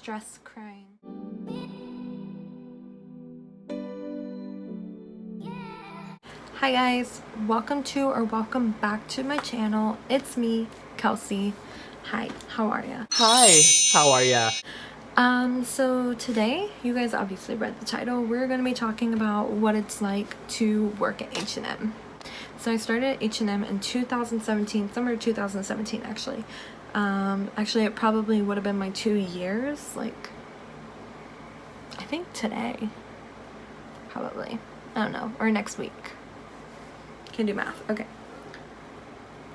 stress crying. Hi guys, welcome back to my channel. It's me, Kelsey. Hi, how are ya? Hi, how are ya? So today, you guys obviously read the title, we're going to be talking about what it's like to work at H&M. So I started at H&M in 2017, summer 2017 actually. Actually it probably would have been my 2 years, like, I think today, probably. I don't know, or next week. Can do math, okay.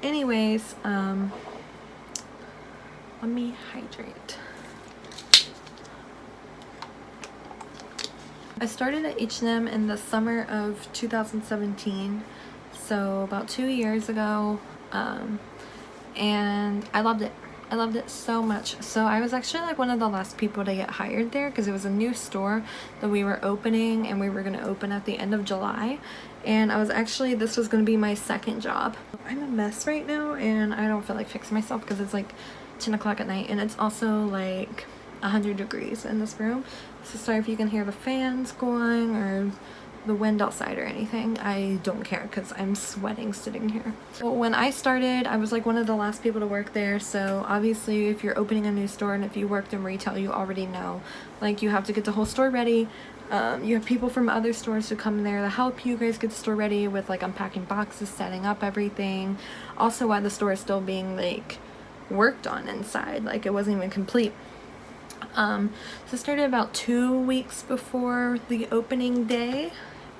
Anyways, let me hydrate. I started at H&M in the summer of 2017, so about 2 years ago, and I loved it. I loved it so much. So I was actually like one of the last people to get hired there because it was a new store that we were opening, and we were going to open at the end of July. And this was going to be my second job. I'm a mess right now and I don't feel like fixing myself because it's like 10 o'clock at night and it's also like 100 degrees in this room. So sorry if you can hear the fans going or the wind outside or anything. I don't care because I'm sweating sitting here. So when I started, I was like one of the last people to work there. So obviously if you're opening a new store and if you worked in retail, you already know, like, you have to get the whole store ready. You have people from other stores who come in there to help you guys get the store ready with like unpacking boxes, setting up everything. Also while the store is still being like worked on inside, like it wasn't even complete. So it started about 2 weeks before the opening day,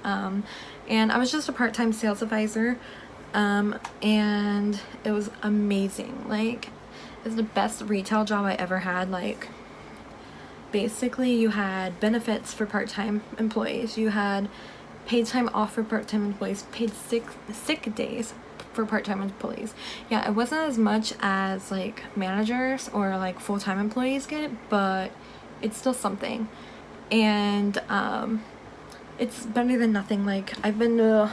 and I was just a part-time sales advisor, and it was amazing. Like, it was the best retail job I ever had. Like, basically you had benefits for part-time employees, you had paid time off for part-time employees, paid sick days for part-time employees. Yeah, it wasn't as much as like managers or like full-time employees get, but it's still something. And it's better than nothing. Like, I've been to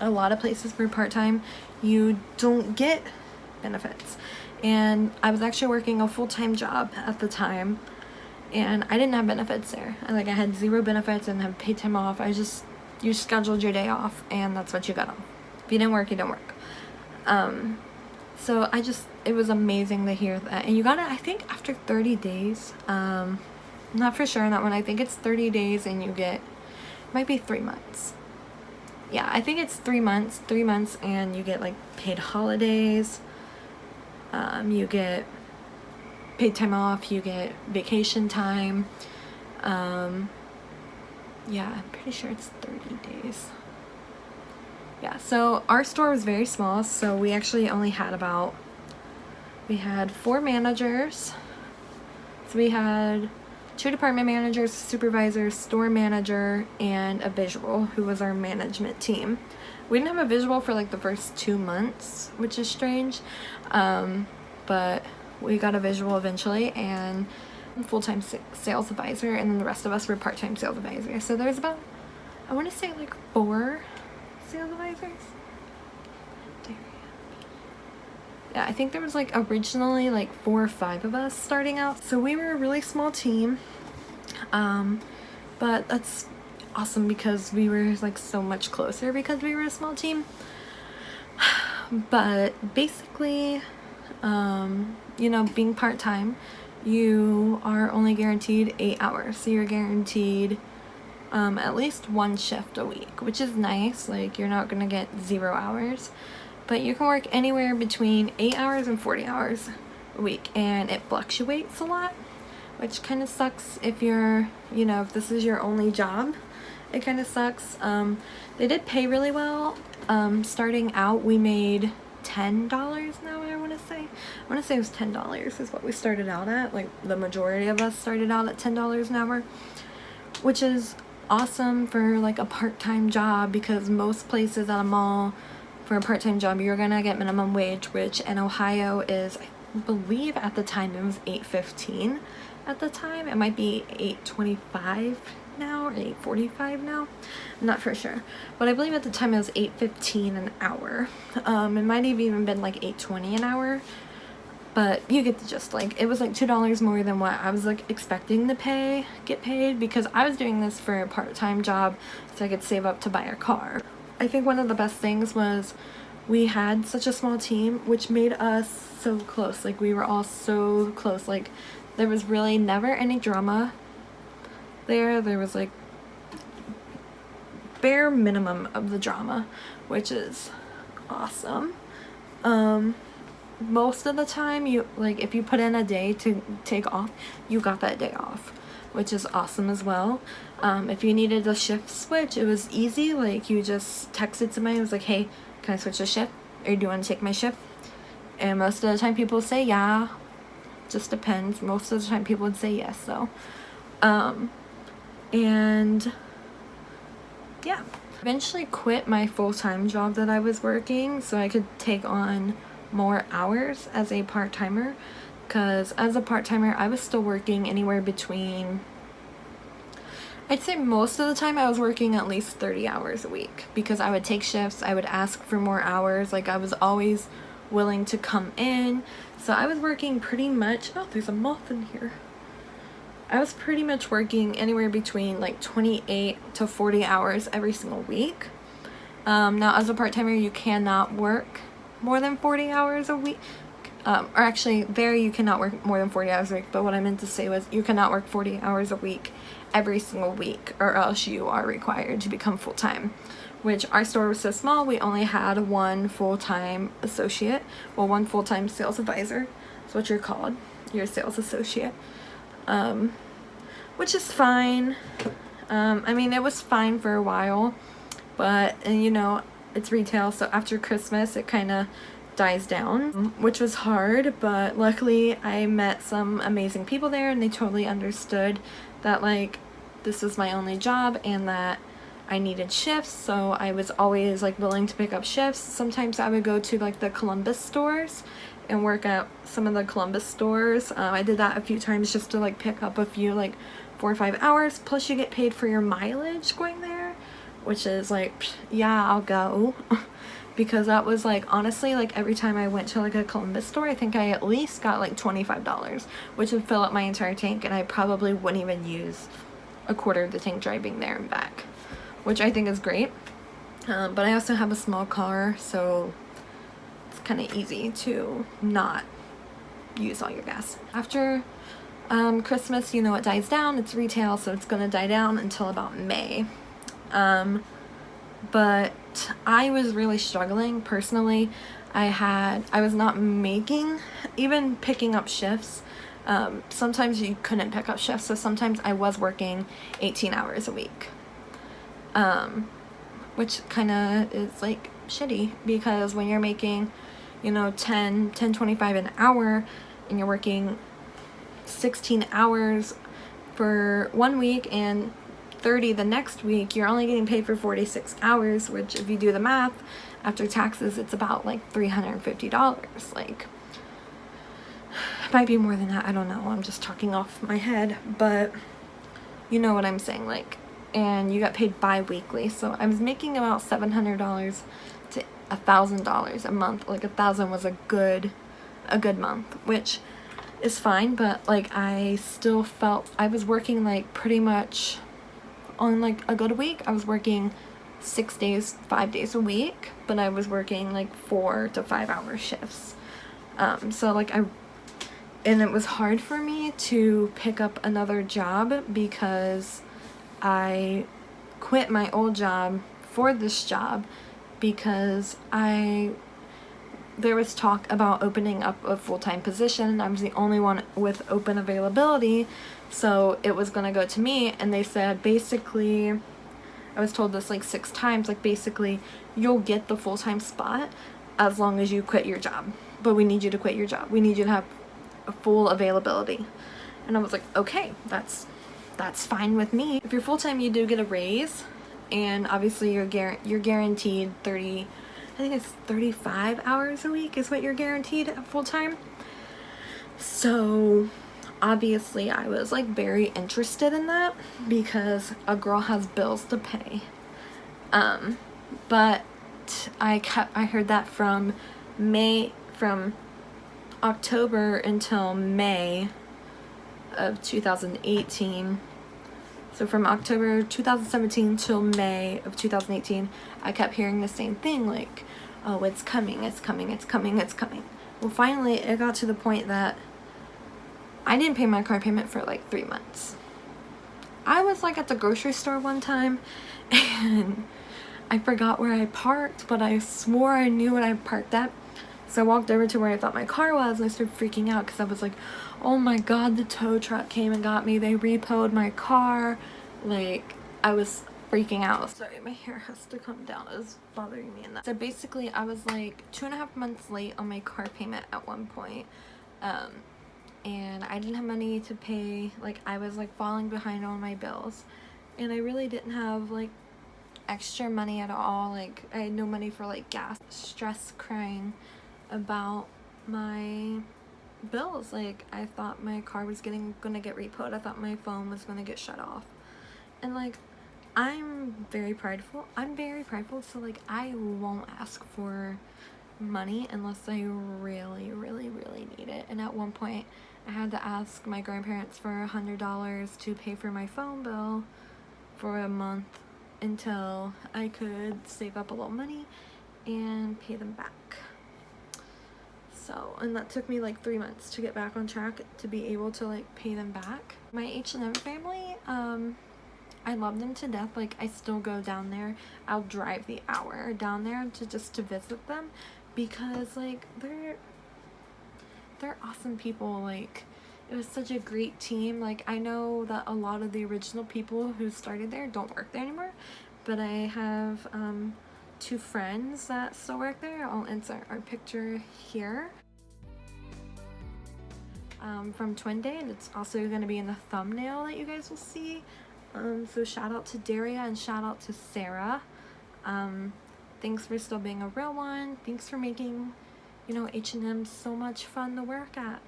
a lot of places for part-time, you don't get benefits, and I was actually working a full-time job at the time and I didn't have benefits there. I had 0 benefits and have paid time off. You scheduled your day off and that's what you got on. If you didn't work, you don't work. So it was amazing to hear that. And you got it, I think, after 30 days. I'm not for sure on that one. I think it's 30 days and you get, it might be 3 months. Yeah, I think it's 3 months. 3 months and you get like paid holidays. You get paid time off, you get vacation time. Yeah, I'm pretty sure it's 30 days. Yeah, so our store was very small, so we actually only had we had 4 managers. So we had 2 department managers, supervisor, store manager, and a visual, who was our management team. We didn't have a visual for like the first 2 months, which is strange, but we got a visual eventually, and full-time sales advisor, and then the rest of us were part-time sales advisors. So there's about, I want to say, like 4 sales advisors. Yeah, I think there was like originally like 4 or 5 of us starting out. So we were a really small team, but that's awesome because we were like so much closer because we were a small team. But basically, you know, being part-time, you are only guaranteed 8 hours. So you're guaranteed at least 1 shift a week, which is nice. Like, you're not gonna get 0 hours, but you can work anywhere between 8 hours and 40 hours a week, and it fluctuates a lot, which kind of sucks if you're, you know, if this is your only job. It kind of sucks. They did pay really well. Starting out, we made $10 an hour, I want to say it was $10 is what we started out at. Like, the majority of us started out at $10 an hour, which is awesome for like a part-time job, because most places at a mall for a part-time job you're gonna get minimum wage, which in Ohio is, I believe at the time it was $8.15 at the time. It might be $8.25 now or $8.45 now. I'm not for sure, but I believe at the time it was $8.15 an hour. It might have even been like $8.20 an hour. but you get the gist. Like, it was like $2 more than what I was like expecting to get paid, because I was doing this for a part-time job so I could save up to buy a car. I think one of the best things was we had such a small team, which made us so close. Like, we were all so close. Like, there was really never any drama there. There was like bare minimum of the drama, which is awesome. Most of the time, you like, if you put in a day to take off, you got that day off, which is awesome as well. If you needed a shift switch, it was easy. Like, you just texted somebody, it was like, hey, can I switch a shift, or do you want to take my shift? And most of the time people say yeah. Just depends. Most of the time people would say yes, though. And yeah, eventually quit my full-time job that I was working so I could take on more hours as a part-timer, because as a part-timer I was still working anywhere between, I'd say most of the time I was working at least 30 hours a week, because I would take shifts, I would ask for more hours, like I was always willing to come in. So I was working pretty much, oh, there's a moth in here. I was pretty much working anywhere between like 28 to 40 hours every single week. Now as a part-timer you cannot work more than 40 hours a week. Or actually, there you cannot work more than 40 hours a week, but what I meant to say was you cannot work 40 hours a week every single week, or else you are required to become full-time. Which, our store was so small, we only had one full-time associate, well, one full-time sales advisor. That's what you're called. You're a sales associate. Which is fine. I mean, it was fine for a while, but, and you know, it's retail, so after Christmas it kind of dies down, which was hard, but luckily I met some amazing people there, and they totally understood that like this was my only job and that I needed shifts, so I was always like willing to pick up shifts. Sometimes I would go to like the Columbus stores and work at some of the Columbus stores. I did that a few times just to like pick up a few, like 4 or 5 hours, plus you get paid for your mileage going there, which is like, yeah, I'll go. Because that was like, honestly, like every time I went to like a Columbus store, I think I at least got like $25, which would fill up my entire tank, and I probably wouldn't even use a quarter of the tank driving there and back, which I think is great. But I also have a small car, so it's kind of easy to not use all your gas. After Christmas, you know, it dies down. It's retail, so it's gonna die down until about May. But I was really struggling personally. I was not making, even picking up shifts. Sometimes you couldn't pick up shifts, so sometimes I was working 18 hours a week. Which kind of is like shitty, because when you're making, you know, 10.25 an hour, and you're working 16 hours for 1 week and 30 the next week, you're only getting paid for 46 hours, which if you do the math after taxes, it's about like $350. Like, it might be more than that, I don't know, I'm just talking off my head, but you know what I'm saying. Like, and you got paid bi-weekly, so I was making about $700 to $1,000 a month. Like, 1,000 was a good month, which is fine, but like I still felt I was working like pretty much on like a good week. I was working 6 days, 5 days a week, but I was working like 4 to 5 hour shifts. So like and it was hard for me to pick up another job, because I quit my old job for this job, because there was talk about opening up a full-time position, and I was the only one with open availability, so it was gonna go to me. And they said, basically, I was told this like 6 times, like basically you'll get the full-time spot as long as you quit your job, but we need you to quit your job, we need you to have a full availability. And I was like, okay, that's fine with me. If you're full-time, you do get a raise, and obviously you're guaranteed 30, I think it's 35 hours a week is what you're guaranteed at full-time. So obviously I was like very interested in that, because a girl has bills to pay. But I heard that from October until May of 2018. So from October 2017 till May of 2018, I kept hearing the same thing, like, oh, it's coming, it's coming, it's coming, it's coming. Well, finally, it got to the point that I didn't pay my car payment for like 3 months. I was like at the grocery store one time, and I forgot where I parked, but I swore I knew what I parked at. So I walked over to where I thought my car was, and I started freaking out because I was like, oh my god, the tow truck came and got me. They repoed my car. Like, I was freaking out. Sorry, my hair has to come down. It was bothering me in that. So basically, I was like 2.5 months late on my car payment at one point. And I didn't have money to pay. Like, I was like falling behind on my bills. And I really didn't have like extra money at all. Like, I had no money for like gas. Stress crying about my bills. Like, I thought my car was gonna get repoed. I thought my phone was gonna get shut off. And like, I'm very prideful, so like I won't ask for money unless I really need it. And at one point I had to ask my grandparents for $100 to pay for my phone bill for a month until I could save up a little money and pay them back. So, and that took me like 3 months to get back on track to be able to like pay them back. My H&M family, I love them to death. Like, I still go down there. I'll drive the hour down there to visit them, because like they're awesome people. Like, it was such a great team. Like, I know that a lot of the original people who started there don't work there anymore, but I have 2 friends that still work there. I'll insert our picture here from Twin Day, and it's also going to be in the thumbnail that you guys will see. So shout out to Daria and shout out to Sarah. Thanks for still being a real one. Thanks for making, you know, H&M so much fun to work at.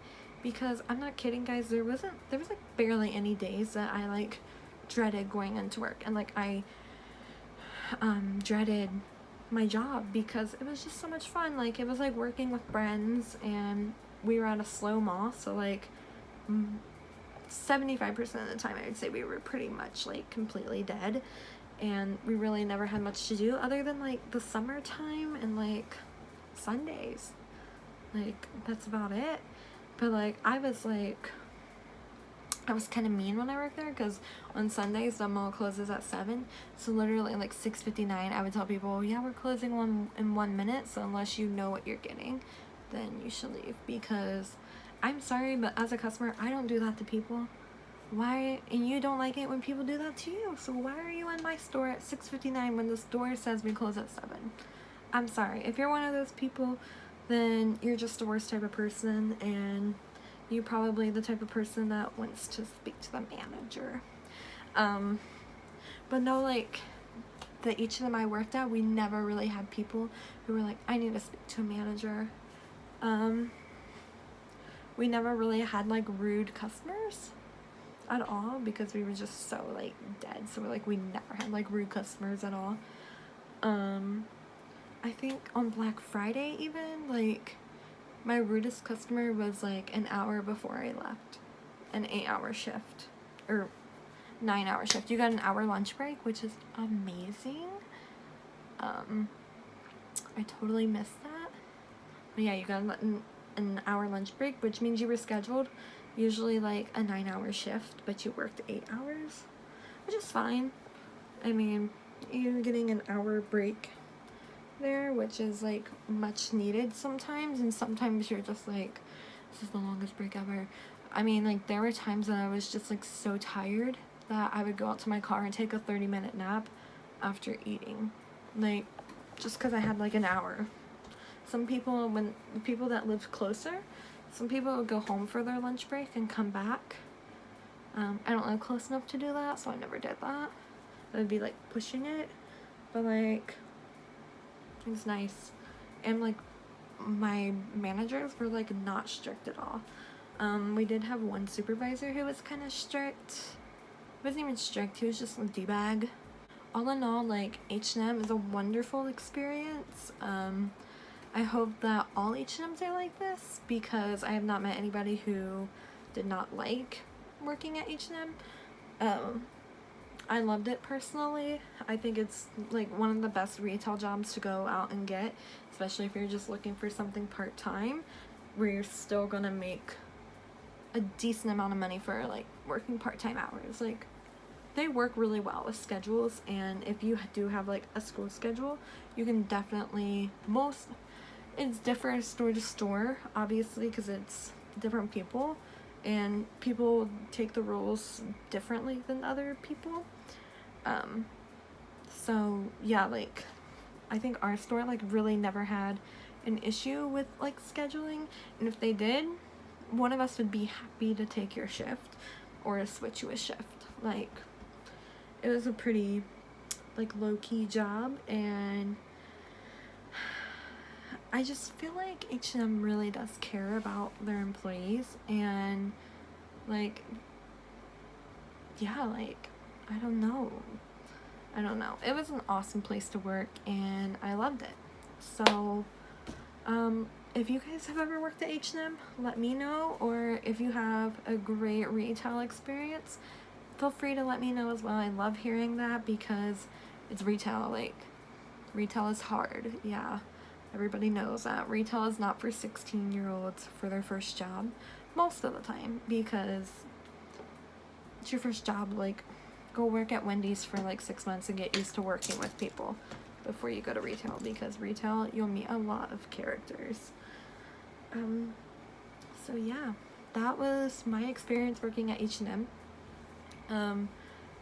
Because I'm not kidding, guys, there was like barely any days that I like dreaded going into work, and like I dreaded my job because it was just so much fun. Like, it was like working with friends, and we were at a slow mall, so like 75% of the time I would say we were pretty much like completely dead, and we really never had much to do other than like the summertime and like Sundays. Like, that's about it. But like, I was kind of mean when I worked there, because on Sundays the mall closes at 7, so literally like 6:59 I would tell people, yeah, we're closing in 1 minute, so unless you know what you're getting, then you should leave. Because I'm sorry, but as a customer, I don't do that to people. Why? And you don't like it when people do that to you, so why are you in my store at 6:59 when the store says we close at 7? I'm sorry. If you're one of those people, then you're just the worst type of person, and you're probably the type of person that wants to speak to the manager. But no, like, the H&M I worked at, we never really had people who were like, I need to speak to a manager. We never really had like rude customers at all, because we were just so like dead. So like, we never had like rude customers at all. I think on Black Friday even, like, my rudest customer was like an hour before I left. An 8-hour shift. Or 9-hour shift. You got an hour lunch break, which is amazing. I totally missed that. But yeah, you got an hour lunch break, which means you were scheduled usually like a 9-hour shift, but you worked 8 hours, which is fine. I mean, you're getting an hour break there, which is like much needed sometimes, and sometimes you're just like, this is the longest break ever. I mean, like, there were times that I was just like so tired that I would go out to my car and take a 30-minute nap after eating, like, just because I had like an hour. Some people, when the people that lived closer, some people would go home for their lunch break and come back. I don't live close enough to do that, so I never did that. That would be like pushing it, but like, it was nice. And like, my managers were like not strict at all. We did have one supervisor who was kind of strict. He wasn't even strict, he was just a d-bag. All in all, like, H&M is a wonderful experience. I hope that all H&Ms are like this, because I have not met anybody who did not like working at H&M. I loved it personally. I think it's like one of the best retail jobs to go out and get, especially if you're just looking for something part-time where you're still gonna make a decent amount of money for like working part-time hours. Like, they work really well with schedules, and if you do have like a school schedule, you can definitely, it's different store to store, obviously, because it's different people and people take the rules differently than other people. So yeah, like, I think our store like really never had an issue with like scheduling, and if they did, one of us would be happy to take your shift or to switch you a shift. Like, it was a pretty like low-key job, and I just feel like H&M really does care about their employees, and like, yeah, like, I don't know. It was an awesome place to work, and I loved it. So, if you guys have ever worked at H&M, let me know, or if you have a great retail experience, feel free to let me know as well. I love hearing that, because it's retail. Like, retail is hard. Yeah, everybody knows that. Retail is not for 16-year-olds for their first job most of the time, because it's your first job. Like, go work at Wendy's for like 6 months and get used to working with people before you go to retail, because retail, you'll meet a lot of characters. So yeah, that was my experience working at H&M.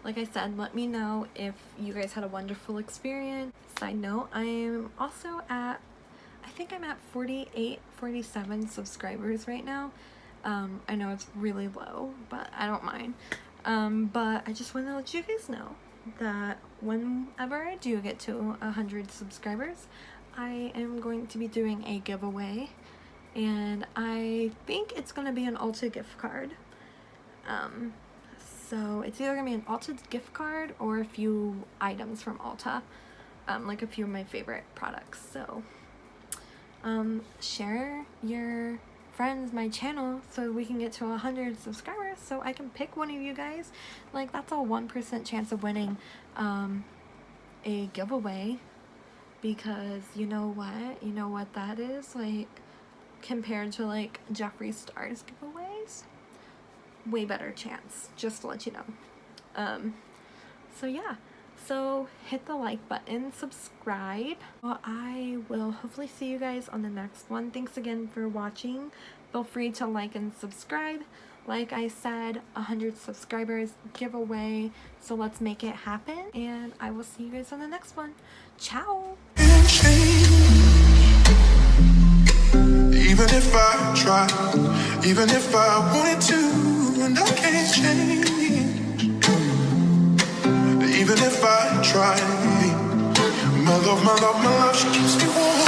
Like I said, let me know if you guys had a wonderful experience. Side note, I'm also at, I think I'm at 47 subscribers right now. I know it's really low, but I don't mind. But I just want to let you guys know that whenever I do get to 100 subscribers, I am going to be doing a giveaway, and I think it's going to be an Ulta gift card. So it's either going to be an Ulta gift card or a few items from Ulta, like a few of my favorite products. So share your friends my channel so we can get to 100 subscribers, so I can pick one of you guys. Like, that's a 1% chance of winning a giveaway, because you know what that is, like, compared to like Jeffree Star's giveaways, way better chance, just to let you know. So yeah, so hit the like button, subscribe. Well, I will hopefully see you guys on the next one. Thanks again for watching. Feel free to like and subscribe. Like I said, 100 subscribers giveaway, so let's make it happen, and I will see you guys on the next one. Ciao! Even if I try, even if I wanted to, and I can't change. Even if I try, my love, she keeps me warm.